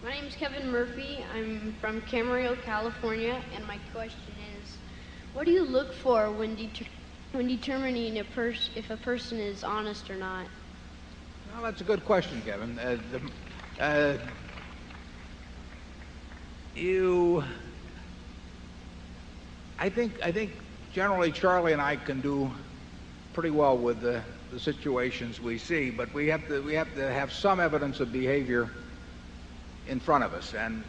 My name is Kevin Murphy. I'm from Camarillo, California, and my question is, what do you look for when determining if a person is honest or not? Well, that's a good question, Kevin. I think generally Charlie and I can do pretty well with the situations we see, but we have to have some evidence of behavior in front of us. And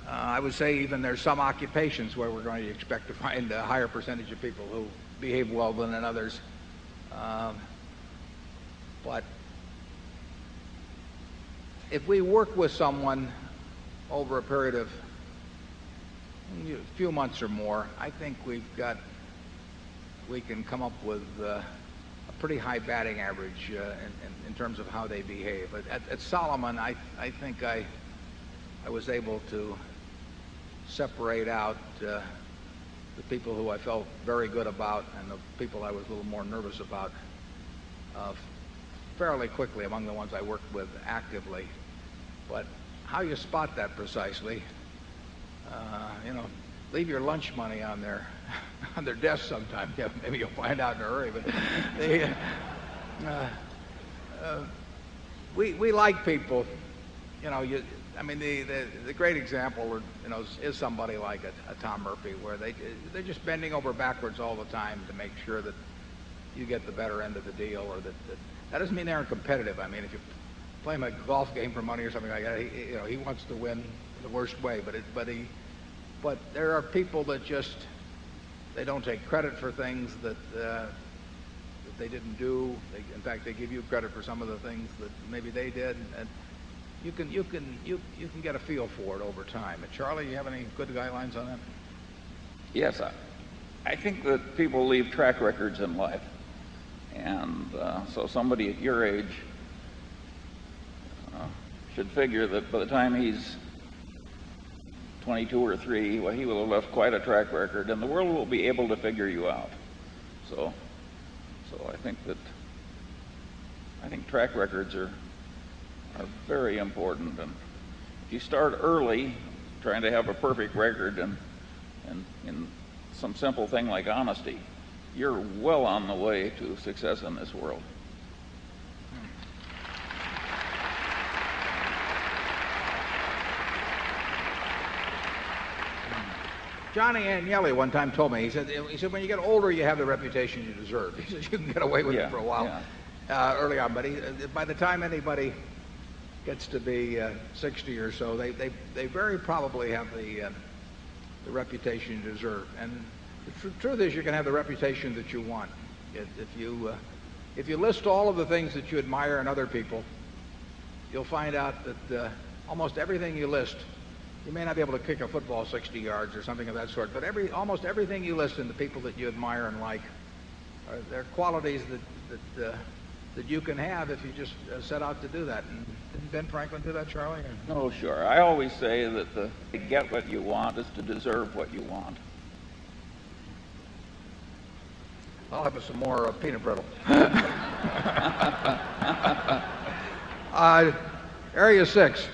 I would say even there's some occupations where we're going to expect to find a higher percentage of people who behave well than in others. But if we work with someone over a period of a few months or more, I think we can come up with a pretty high batting average in terms of how they behave. At Solomon, I think I was able to separate out the people who I felt very good about and the people I was a little more nervous about fairly quickly among the ones I worked with actively. But how you spot that precisely, leave your lunch money on their desk sometime. Yeah, maybe you'll find out in a hurry. But we like people. The great example, is somebody like a Tom Murphy, where they're just bending over backwards all the time to make sure that you get the better end of the deal, or that doesn't mean they aren't competitive. I mean, if you play him a golf game for money or something like that, he wants to win the worst way. But there are people that they don't take credit for things that they didn't do. In fact, they give you credit for some of the things that maybe they did, and you can get a feel for it over time. And Charlie, you have any good guidelines on that? Yes, I think that people leave track records in life, and so somebody at your age should figure that by the time he's 22 or 3, well, he will have left quite a track record, and the world will be able to figure you out. So I think track records are very important, and if you start early trying to have a perfect record and in some simple thing like honesty, you're well on the way to success in this world. Johnny Agnelli one time told me, he said, when you get older, you have the reputation you deserve. He said, you can get away with it for a while early on, but by the time anybody gets to be 60 or so, they very probably have the reputation you deserve. And the truth is, you can have the reputation that you want. If you list all of the things that you admire in other people, you'll find out that almost everything you list, you may not be able to kick a football 60 yards or something of that sort, but almost everything you list in the people that you admire and like, they're qualities that you can have if you just set out to do that. And didn't Ben Franklin do that, Charlie? No, sure. I always say that to get what you want is to deserve what you want. I'll have some more peanut brittle. Area 6.